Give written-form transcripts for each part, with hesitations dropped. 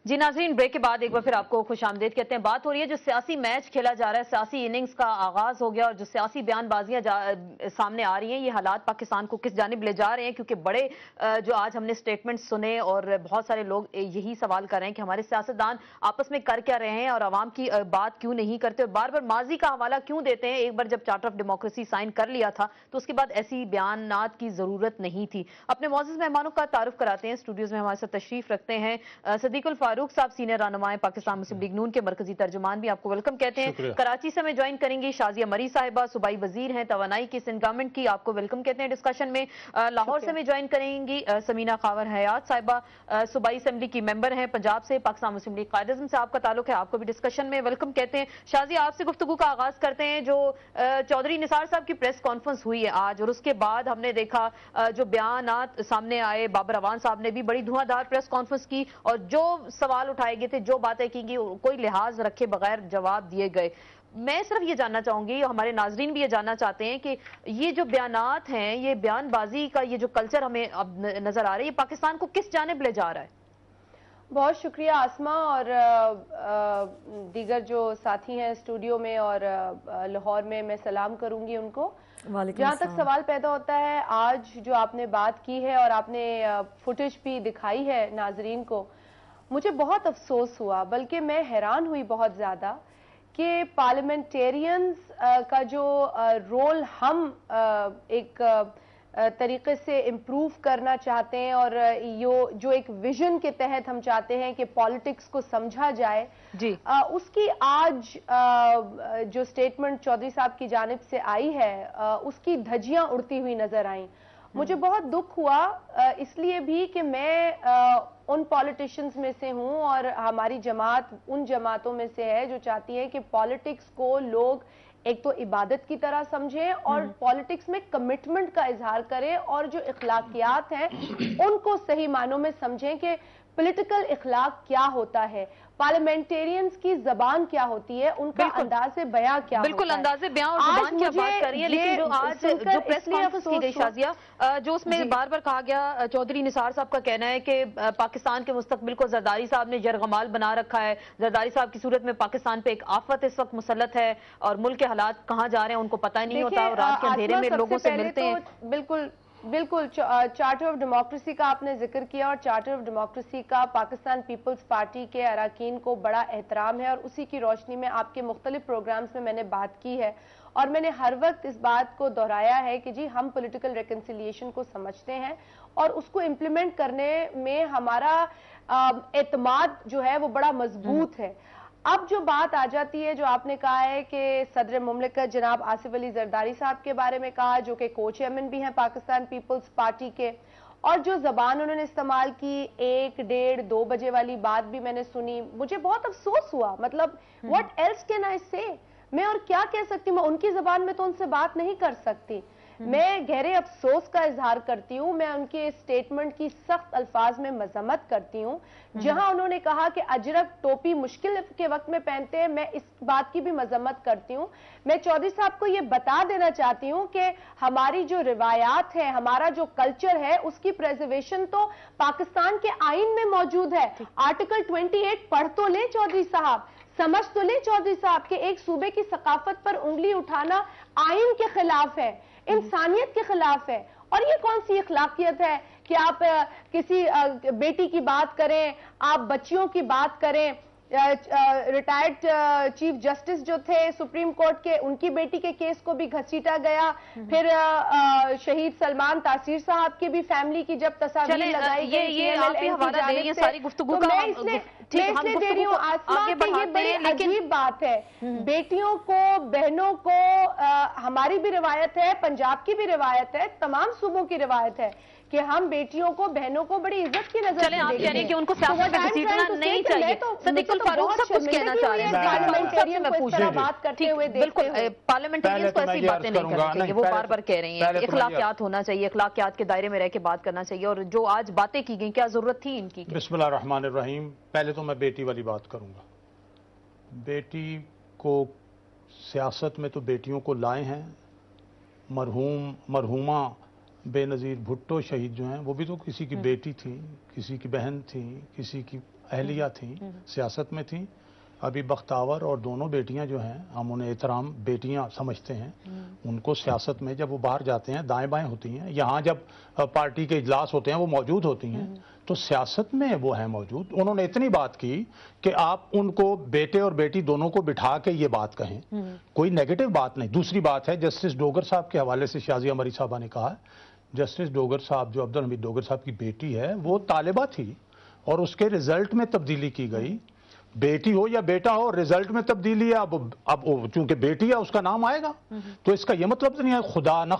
जी नाज़रीन, ब्रेक के बाद एक बार फिर आपको खुश आमदीद कहते हैं। बात हो रही है जो सियासी मैच खेला जा रहा है, सियासी इनिंग्स का आगाज हो गया और जो सियासी बयानबाजियां सामने आ रही हैं, ये हालात पाकिस्तान को किस जानिब ले जा रहे हैं। क्योंकि बड़े जो आज हमने स्टेटमेंट सुने और बहुत सारे लोग यही सवाल कर रहे हैं कि हमारे सियासतदान आपस में कर क्या रहे हैं और आवाम की बात क्यों नहीं करते और बार बार माजी का हवाला क्यों देते हैं। एक बार जब चार्टर ऑफ डेमोक्रेसी साइन कर लिया था तो उसके बाद ऐसी बयानात की जरूरत नहीं थी। अपने मौजूद मेहमानों का तारुफ कराते हैं। स्टूडियोज में हमारे साथ तशरीफ रखते हैं सदीकुल फारूक साहब, सीनियर रहनुमाए पाकिस्तान मुस्लिम लीग नून के मरकजी तर्जुमान, भी आपको वेलकम कहते हैं। कराची से हमें ज्वाइन करेंगी शाजिया मरी साहिबा, सूबाई वजीर हैं तवानाई की सिंध गवर्नमेंट की, आपको वेलकम कहते हैं डिस्कशन में। लाहौर से हमें ज्वाइन करेंगी समीना खावर हयात साहिबा, सूबाई असेंबली की मेंबर हैं पंजाब से, पाकिस्तान मुस्लिम लीग कायदे से आपका ताल्लुक है, आपको भी डिस्कशन में वेलकम कहते हैं। शाजिया, आपसे गुफ्तगू का आगाज करते हैं। जो चौधरी निसार साहब की प्रेस कॉन्फ्रेंस हुई है आज और उसके बाद हमने देखा जो बयानात सामने आए, बाबर अवान साहब ने भी बड़ी धुआंधार प्रेस कॉन्फ्रेंस की और जो सवाल उठाए गए थे, जो बातें की गई, कोई लिहाज रखे बगैर जवाब दिए गए। मैं सिर्फ ये जानना चाहूंगी, हमारे नाजरीन भी ये जानना चाहते हैं कि ये जो बयानात हैं, ये बयानबाजी का ये जो कल्चर हमें अब नजर आ रहा है, ये पाकिस्तान को किस जानिब ले जा रहा है? बहुत शुक्रिया आसमा और दीगर जो साथी हैं स्टूडियो में और लाहौर में, मैं सलाम करूंगी उनको। जहां तक सवाल पैदा होता है, आज जो आपने बात की है और आपने फुटेज भी दिखाई है नाजरीन को, मुझे बहुत अफसोस हुआ, बल्कि मैं हैरान हुई बहुत ज्यादा कि पार्लियामेंटेरियंस का जो रोल हम एक तरीके से इम्प्रूव करना चाहते हैं और जो एक विजन के तहत हम चाहते हैं कि पॉलिटिक्स को समझा जाए जी, उसकी आज जो स्टेटमेंट चौधरी साहब की जानिब से आई है, उसकी धज्जियां उड़ती हुई नजर आई। मुझे बहुत दुख हुआ इसलिए भी कि मैं उन पॉलिटिशियंस में से हूं और हमारी जमात उन जमातों में से है जो चाहती है कि पॉलिटिक्स को लोग एक तो इबादत की तरह समझें और पॉलिटिक्स में कमिटमेंट का इजहार करें और जो इखलाकियात हैं उनको सही मानों में समझें कि पॉलिटिकल इखलाक क्या होता है, पार्लियामेंटेरियंस की जबान क्या होती है, उनका अंदाज़े बयां क्या होता है। बिल्कुल अंदाज़े बयां और जुबान की बात कर रही है, लेकिन जो आज जो प्रेस कॉन्फ्रेंस की गई शाजिया, जो उसमें बार बार कहा गया, चौधरी निसार साहब का कहना है कि पाकिस्तान के मुस्तकबिल को जरदारी साहब ने यरगमाल बना रखा है। जरदारी साहब की सूरत में पाकिस्तान पे एक आफत इस वक्त मुसल्लत है और मुल्क के हालात कहाँ जा रहे हैं उनको पता नहीं होता और रात के अंधेरे में लोगों से मिलते हैं। बिल्कुल बिल्कुल, चार्टर ऑफ डेमोक्रेसी का आपने जिक्र किया और चार्टर ऑफ डेमोक्रेसी का पाकिस्तान पीपल्स पार्टी के अरकान को बड़ा एहतराम है और उसी की रोशनी में आपके मुख्तलिफ प्रोग्राम्स में मैंने बात की है और मैंने हर वक्त इस बात को दोहराया है कि जी हम पॉलिटिकल रिकन्सिलिएशन को समझते हैं और उसको इम्प्लीमेंट करने में हमारा एतमाद जो है वो बड़ा मजबूत है। अब जो बात आ जाती है, जो आपने कहा है कि सदर मुमलिकत जनाब आसिफ अली जरदारी साहब के बारे में कहा, जो कि को चेयरमैन भी हैं पाकिस्तान पीपल्स पार्टी के, और जो जबान उन्होंने इस्तेमाल की 1, 1:30, 2 बजे वाली बात भी मैंने सुनी, मुझे बहुत अफसोस हुआ। मतलब व्हाट एल्स कैन आई से, मैं और क्या कह सकती हूँ, मैं उनकी जबान में तो उनसे बात नहीं कर सकती। मैं गहरे अफसोस का इजहार करती हूँ, मैं उनके स्टेटमेंट की सख्त अल्फाज में मजम्मत करती हूँ। जहां उन्होंने कहा कि अजरक टोपी मुश्किल के वक्त में पहनते हैं, मैं इस बात की भी मजम्मत करती हूँ। मैं चौधरी साहब को ये बता देना चाहती हूँ कि हमारी जो रिवायात है, हमारा जो कल्चर है, उसकी प्रेजर्वेशन तो पाकिस्तान के आइन में मौजूद है। आर्टिकल 28 पढ़ तो ले चौधरी साहब, समझ तो ले चौधरी साहब के एक सूबे की सकाफत पर उंगली उठाना आइन के खिलाफ है, इंसानियत के खिलाफ है। और ये कौन सी अखलाकियत है कि आप किसी बेटी की बात करें, आप बच्चियों की बात करें। रिटायर्ड चीफ जस्टिस जो थे सुप्रीम कोर्ट के, उनकी बेटी के केस को भी घसीटा गया। फिर शहीद सलमान तासीर साहब की भी फैमिली की जब तस्वीर लगाई गई, ये आप ही हवाला दे रही हैं सारी गुफ्तगू का, मैं इसलिए दे रही हूँ आसमा कि ये बड़ी अजीब बात है। बेटियों को, बहनों को, हमारी भी रिवायत है, पंजाब की भी रिवायत है, तमाम सूबों की रिवायत है कि हम बेटियों को, बहनों को बड़ी इज्जत की नजर से आप कह रही हैं कि उनको सियासत में घसीटना नहीं चाहिए। सदीकुल फारूक साहब कुछ कहना चाह रहे हैं, मैं पूछ रही हूं बात करते हुए। बिल्कुल, पार्लियामेंटेरियंस को ऐसी बातें नहीं करनी चाहिए, वो बार बार कह रही हैं इखलाकियात होना चाहिए, इखलाकियात के दायरे में रह के बात करना चाहिए, और जो आज बातें की गई क्या जरूरत थी इनकी? बिस्मिल्लाह रहमान रहीम। पहले तो मैं बेटी वाली बात करूंगा। बेटी को सियासत में तो बेटियों को लाए हैं, मरहूमा बेनज़ीर भुट्टो शहीद जो हैं, वो भी तो किसी की बेटी थी, किसी की बहन थी, किसी की اہلیہ تھیں، سیاست میں تھیں. ابھی بختاور اور دونوں بیٹیاں جو ہیں ہم انہیں احترام بیٹیاں سمجھتے ہیں. ان کو سیاست میں جب وہ باہر جاتے ہیں دائیں بائیں ہوتی ہیں، یہاں جب پارٹی کے اجلاس ہوتے ہیں وہ موجود ہوتی ہیں، تو سیاست میں وہ ہیں موجود. انہوں نے اتنی بات کی کہ آپ ان کو بیٹے اور بیٹی دونوں کو بٹھا کے یہ بات کہیں، کوئی نیگیٹو بات نہیں. دوسری بات ہے جسٹس ڈوگر صاحب کے حوالے سے شازیہ مری صاحبہ نے کہا، جسٹس ڈوگر صاحب جو عبدالحمید ڈوگر صاحب کی بیٹی ہے وہ طالبہ تھی اور اس کے رزلٹ میں تبدیلی کی گئی. بیٹی ہو یا بیٹا ہو، رزلٹ میں تبدیلی ہے. اب چونکہ بیٹی ہے اس کا نام آئے گا، تو اس کا یہ مطلب نہیں ہے خدا نہ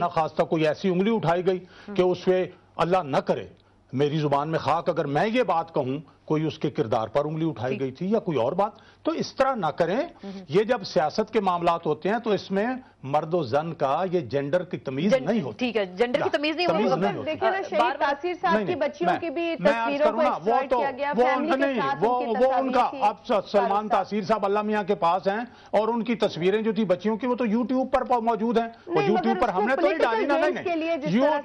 خواستہ کوئی ایسی انگلی اٹھائی گئی کہ اس پہ اللہ نہ کرے میری زبان میں خاک اگر میں یہ بات کہوں کوئی اس کے کردار پر انگلی اٹھائی گئی تھی یا کوئی اور بات. تو اس طرح نہ کریں. یہ جب سیاست کے معاملات ہوتے ہیں تو اس میں مرد و زن کا یہ جینڈر کی تمیز نہیں ہوتی. ٹھیک ہے، جینڈر کی تمیز نہیں ہوتی. دیکھیں نا شہید تاثیر صاحب کی بچیوں کی بھی تصویروں کو ایکسپلائٹ کیا گیا، فیملی کے ساتھ ان کی وہ ان کا تصاویر تھی. اب سلمان تاثیر صاحب اللہ میاں کے پاس ہیں اور ان کی تصویریں جو تھی بچیوں کی وہ تو یوٹیوب پر موجود ہیں. وہ یوٹیوب پر ہم نے تو نہیں ڈالی نا.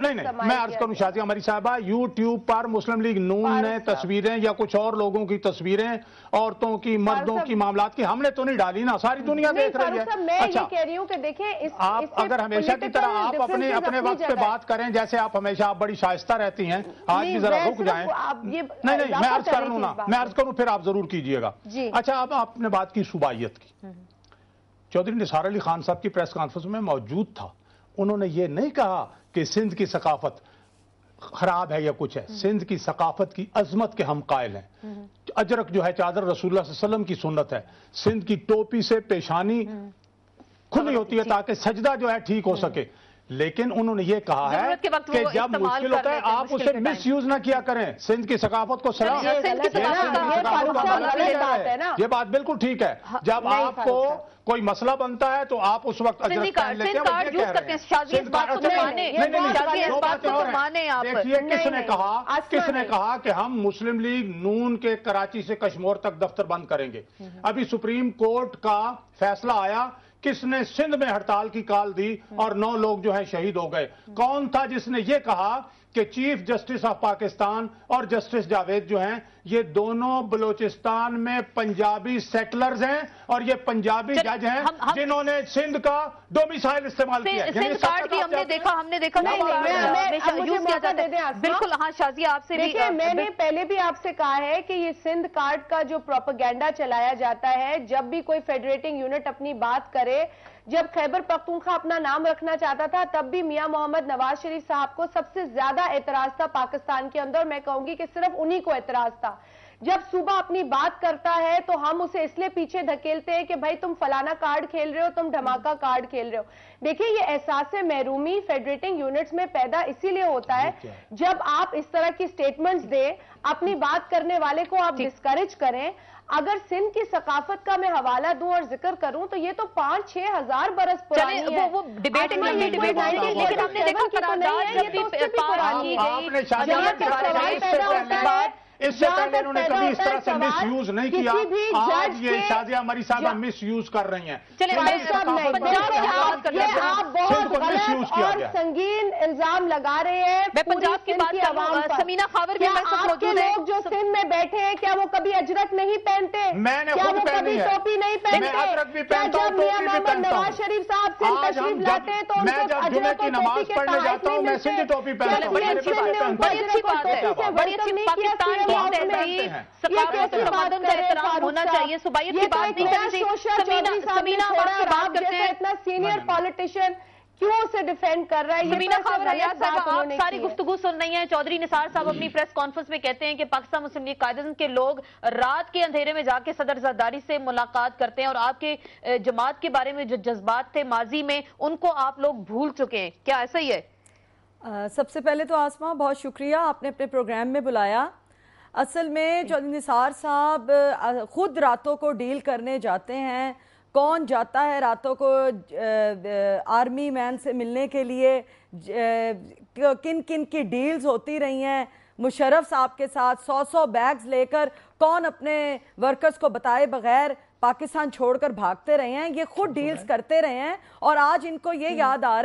نہیں میں عرض کروں شازیہ مری صاحبہ، یوٹیوب پر مسلم لیگ نون نے تصویریں یا کچھ اور لوگوں کی تصویریں عورتوں کی مردوں کی معاملات کی ہم نے تو نہیں ڈالی نا، ساری دنیا دیکھ رہی ہے. میں یہ کہہ رہی ہوں کہ دیکھیں آپ اگر ہمیشہ کی طرح آپ اپنے وقت پہ بات کریں جیسے آپ ہمیشہ آپ بڑی شائستہ رہتی ہیں، آج بھی ذرا رک جائیں. نہیں میں عرض کر لوں نا، میں عرض کروں پھر آپ ضرور کیجئے گا. اچھا اب آپ نے بات کی صوبائیت کی. چودھری نثار علی خان صاحب کی پریس کانفرنس میں موجود تھا. انہوں نے یہ نہیں کہا کہ سندھ کی ثقافت خراب ہے یا کچھ ہے. سندھ کی ثقافت کی عظمت کے ہم قائل ہیں. اجرک جو ہے چادر رسول اللہ صلی اللہ علیہ وسلم کی سنت ہے. سندھ کی ٹوپی سے پیشانی کھلی ہوتی ہے تاکہ سجدہ جو ہے ٹھیک ہو سکے. لیکن انہوں نے یہ کہا ہے کہ جب مشکل ہوتا ہے آپ اسے مس یوز نہ کیا کریں. سندھ کی ثقافت کو سلام، یہ بات بالکل ٹھیک ہے. جب آپ کو کوئی مسئلہ بنتا ہے تو آپ اس وقت اجرک پہن لیتے ہیں. دیکھیے کس نے کہا کہ ہم مسلم لیگ نون کے کراچی سے کشمور تک دفتر بند کریں گے. ابھی سپریم کورٹ کا فیصلہ آیا، کس نے سندھ میں ہڑتال کی کال دی اور 9 لوگ جو ہیں شہید ہو گئے. کون تھا جس نے یہ کہا کہ چیف جسٹس آف پاکستان اور جسٹس جاوید جو ہیں یہ دونوں بلوچستان میں پنجابی سیٹلرز ہیں اور یہ پنجابی جج ہیں جنہوں نے سندھ کا ڈومیسائل استعمال کیا. سندھ کارڈ کی ہم نے دیکھا بالکل. ہاں شازیہ آپ سے دیکھیں، میں نے پہلے بھی آپ سے کہا ہے کہ یہ سندھ کارڈ کا جو پروپیگنڈا چلایا جاتا ہے، جب بھی کوئی فیڈریٹنگ یونٹ اپنی بات کرے، جب خیبر پختونخوا اپنا نام رکھنا چاہتا تھا تب بھی میاں محمد نواز شریف صاحب کو سب سے زیادہ اعتراض تھا پاکستان کے اندر. میں کہوں گی کہ صرف انہی کو اعتراض تھا. جب صوبہ اپنی بات کرتا ہے تو ہم اسے اس لیے پیچھے دھکیلتے ہیں کہ بھائی تم فلانا کارڈ کھیل رہے ہو، تم دھماکہ کارڈ کھیل رہے ہو. دیکھیں یہ احساس محرومی فیڈریٹنگ یونٹس میں پیدا اسی لیے ہوتا ہے جب آپ اس طرح کی سٹیٹمنٹس دیں، اپنی بات کرنے والے کو آپ ڈسکریج کریں. اگر سندھ کی ثقافت کا میں حوالہ دوں اور ذکر کروں تو یہ تو 5-6 ہزار برس پرانی ہے. وہ ڈیبیٹ لیکن ہم نے دیکھا قرارداد جب بھی اس سے پہلے انہوں نے کبھی اس طرح سے مس یوز نہیں کیا. آج یہ شازیہ مری صاحبہ مس یوز کر رہی ہیں. آپ بہت غلط اور سنگین الزام لگا رہے ہیں. میں پنجاب کی بات کر رہا ہوں. سمینہ خاور بھی آپ کے لوگ جو سندھ میں بیٹھے ہیں کیا وہ کبھی اجرک نہیں پہنتے؟ میں نے کیا وہ کبھی ٹوپی نہیں پہنتے؟ کیا جب میاں محمد نواز شریف صاحب سندھ تشریف لاتے ہیں تو میں جب جمعے کی نماز پڑھنے جاتا ہوں میں سندھ ٹوپی پہنتا ہوں. بڑی اچھی بات ہے، بڑی اچھی. پاکستان کی تہذیب ثقافت تمدن کا احترام ہونا چاہیے. صوبائیت کی بات نہیں کرنی چاہیے. سمینہ بات کرتے ہیں اتنا سینئر پالیٹیشین کیوں اسے ڈیفینڈ کر رہا ہے؟ سمینہ خاور حیات صاحب آپ ساری گفتگو سن رہی ہیں. چودھری نثار صاحب اپنی پریس کانفرنس میں کہتے ہیں کہ پاکستان مسلم لیگ قائدین کے لوگ رات کے اندھیرے میں جا کے صدر زرداری سے ملاقات کرتے ہیں اور آپ کے جماعت کے بارے میں جو جذبات تھے ماضی میں ان کو آپ لوگ بھول چکے ہیں. کیا ایسا ہی ہے؟ سب سے پہلے تو آسماں بہت شکریہ آپ نے اپنے پروگرام میں بلایا. اصل میں چودھری نثار صاحب خود راتوں کو ڈیل کرنے جاتے ہیں. کون جاتا ہے راتوں کو آرمی مین سے ملنے کے لیے؟ کن کن کی ڈیلز ہوتی رہی ہیں مشرف صاحب کے ساتھ؟ 100 بیگز لے کر کون اپنے ورکرز کو بتائے بغیر پاکستان چھوڑ کر بھاگتے رہے ہیں؟ یہ خود ڈیلز کرتے رہے ہیں اور آج ان کو یہ یاد آ رہا ہے